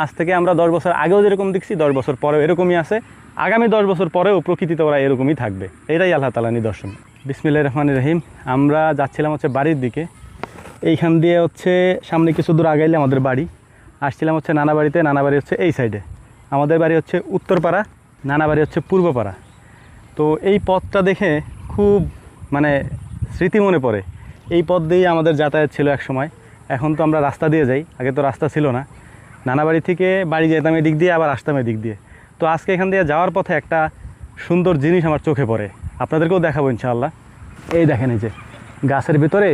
আজ থেকে আমরা 10 বছর আগেও যেরকম দেখছি 10 বছর পরেও এরকমই আছে, আগামী 10 বছর পরেও প্রকৃতিতে ওরা এরকমই থাকবে। এটাই আল্লাহ তাআলার নিদর্শন। বিসমিল্লাহির রহমানির রহিম। আমরা যাচ্ছিলাম হচ্ছে বাড়ির দিকে। এইখান দিয়ে হচ্ছে সামনে কিছু দূর আগাইলে আমাদের বাড়ি। আসছিলাম হচ্ছে নানা বাড়িতে, নানা বাড়ি হচ্ছে এই সাইডে, আমাদের বাড়ি হচ্ছে উত্তরপাড়া, নানা বাড়ি হচ্ছে পূর্বপাড়া। তো এই পথটা দেখে খুব মানে স্মৃতি মনে পড়ে। এই পথ দিয়েই আমাদের যাতায়াত ছিল এক সময়। এখন তো আমরা রাস্তা দিয়ে যাই, আগে তো রাস্তা ছিল না। নানা বাড়ি থেকে বাড়ি যেতাম এদিক দিয়ে, আবার আসতাম এদিক দিয়ে। তো আজকে এখান দিয়ে যাওয়ার পথে একটা সুন্দর জিনিস আমার চোখে পড়ে, আপনাদেরকেও দেখাবো ইনশাআল্লাহ। এই দেখেন, এই যে গাছের ভিতরে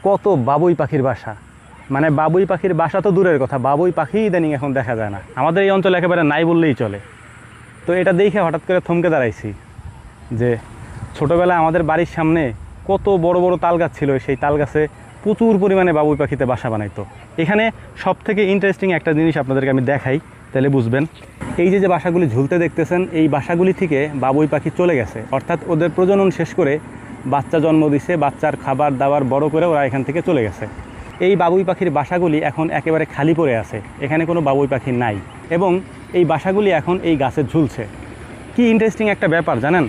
কত বাবুই পাখির বাসা। মানে বাবুই পাখির বাসা তো দূরের কথা, বাবুই পাখি ইদানিং এখন দেখা যায় না, আমাদের এই অঞ্চলে একেবারে নাই বললেই চলে। তো এটা দেখে হঠাৎ করে থমকে দাঁড়াইছি যে ছোটোবেলায় আমাদের বাড়ির সামনে কত বড় বড় তাল গাছ ছিল, সেই তাল গাছে প্রচুর পরিমাণে বাবুই পাখিতে বাসা বানাইতো। এখানে সবথেকে ইন্টারেস্টিং একটা জিনিস আপনাদেরকে আমি দেখাই, তাহলে বুঝবেন। এই যে বাসাগুলি ঝুলতে দেখতেছেন, এই বাসাগুলি থেকে বাবুই পাখি চলে গেছে, অর্থাৎ ওদের প্রজনন শেষ করে বাচ্চা জন্ম দিছে, বাচ্চার খাবার দাবার বড় করে ওরা এখান থেকে চলে গেছে। এই বাবুই পাখির বাসাগুলি এখন একেবারে খালি পড়ে আছে, এখানে কোনো বাবুই পাখি নাই, এবং এই বাসাগুলি এখন এই গাছে ঝুলছে। কি ইন্টারেস্টিং একটা ব্যাপার জানেন,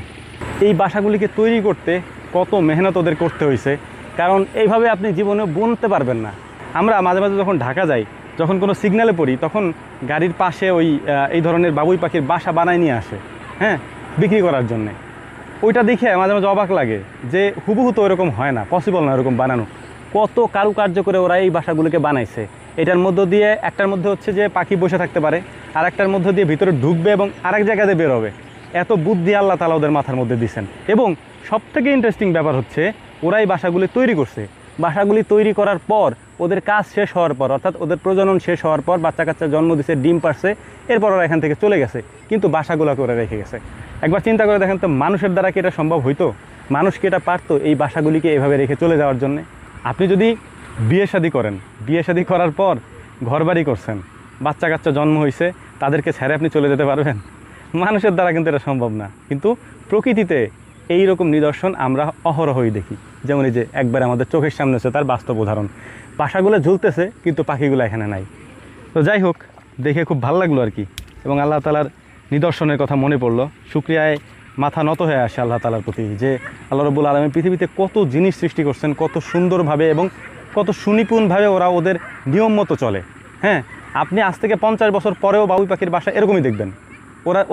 এই বাসাগুলিকে তৈরি করতে কত মেহনত ওদের করতে হয়েছে, কারণ এইভাবে আপনি জীবনে বুনতে পারবেন না। আমরা মাঝে মাঝে যখন ঢাকা যাই, যখন কোনো সিগন্যালে পড়ি, তখন গাড়ির পাশে এই ধরনের বাবুই পাখির বাসা বানায় নিয়ে আসে, হ্যাঁ, বিক্রি করার জন্যে। ওইটা দেখে মাঝে মাঝে অবাক লাগে যে হুবহু তো এরকম হয় না, পসিবল না এরকম বানানো। কত কারুকার্য করে ওরা এই বাসাগুলোকে বানাইছে। এটার মধ্য দিয়ে একটার মধ্যে হচ্ছে যে পাখি বসে থাকতে পারে, আর একটার মধ্য দিয়ে ভিতরে ঢুকবে এবং আরেক জায়গাতে বেরোবে। এত বুদ্ধি আল্লাহ তাআলা ওদের মাথার মধ্যে দিয়েছেন। এবং সবথেকে ইন্টারেস্টিং ব্যাপার হচ্ছে ওরা এই বাসাগুলি তৈরি করছে। বাসাগুলি তৈরি করার পর ওদের কাজ শেষ হওয়ার পর, অর্থাৎ ওদের প্রজনন শেষ হওয়ার পর, বাচ্চা কাচ্চা জন্ম দিছে, ডিম পারছে, এরপর ওরা এখান থেকে চলে গেছে, কিন্তু বাসাগুলোকে ওরা রেখে গেছে। একবার চিন্তা করে দেখেন তো, মানুষের দ্বারা কি এটা সম্ভব হইতো? মানুষ কি এটা পারতো এই বাসাগুলিকে এভাবে রেখে চলে যাওয়ার জন্যে? আপনি যদি বিয়ে শাদী করেন, বিয়ে শাদী করার পর ঘরবাড়ি করছেন, বাচ্চা কাচ্চা জন্ম হয়েছে, তাদেরকে ছেড়ে আপনি চলে যেতে পারবেন? মানুষের দ্বারা কিন্তু এটা সম্ভব না। কিন্তু প্রকৃতিতে এই রকম নিদর্শন আমরা অহরহই দেখি। যেমন এই যে একবার আমাদের চোখের সামনে আছে তার বাস্তব উদাহরণ, বাসাগুলো ঝুলতেছে কিন্তু পাখিগুলো এখানে নাই। তো যাই হোক, দেখে খুব ভালো লাগলো আর কি, এবং আল্লাহ তাআলার নিদর্শনের কথা মনে পড়লো। শুকরিয়ায় মাথা নত হয়ে আসে আল্লাহ তাআলার প্রতি, যে আল্লাহ রাব্বুল আলামিন পৃথিবীতে কত জিনিস সৃষ্টি করছেন, কত সুন্দরভাবে এবং কত সুনিপুণভাবে ওরা ওদের নিয়ম মতো চলে। হ্যাঁ, আপনি আজ থেকে 50 বছর পরেও বাবুই পাখির বাসা এরকমই দেখবেন,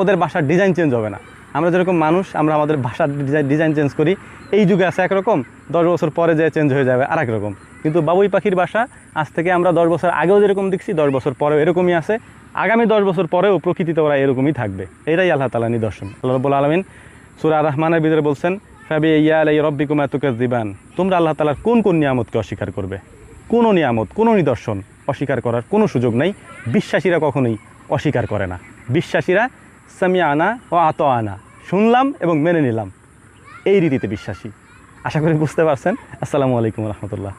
ওদের বাসার ডিজাইন চেঞ্জ হবে না। আমরা যেরকম মানুষ, আমরা আমাদের ভাষার ডিজাইন চেঞ্জ করি, এই যুগে আছে একরকম, 10 বছর পরে যে চেঞ্জ হয়ে যাবে আরেক রকম। কিন্তু বাবুই পাখির বাসা আজ থেকে আমরা 10 বছর আগেও যেরকম দেখছি 10 বছর পরেও এরকমই আছে, আগামী 10 বছর পরেও প্রকৃতিতে ওরা এরকমই থাকবে। এটাই আল্লাহ তাআলার নিদর্শন। আল্লাহ রাব্বুল আলামিন সূরা আর-রহমানের ভিতরে বলছেন, ফাবিআইয়ি আলাই রাব্বিকুমা তুকাযযিবান, তোমরা আল্লাহ তাআলার কোন কোন নিয়ামতকে অস্বীকার করবে? কোনো নিয়ামত, কোনো নিদর্শন অস্বীকার করার কোনো সুযোগ নেই। বিশ্বাসীরা কখনোই অস্বীকার করে না। বিশ্বাসীরা সামিআনা ও আতাআনা, শুনলাম এবং মেনে নিলাম, এই রীতিতে বিশ্বাসী। আশা করি বুঝতে পারছেন। আসসালামু আলাইকুম রহমতুল্লাহ।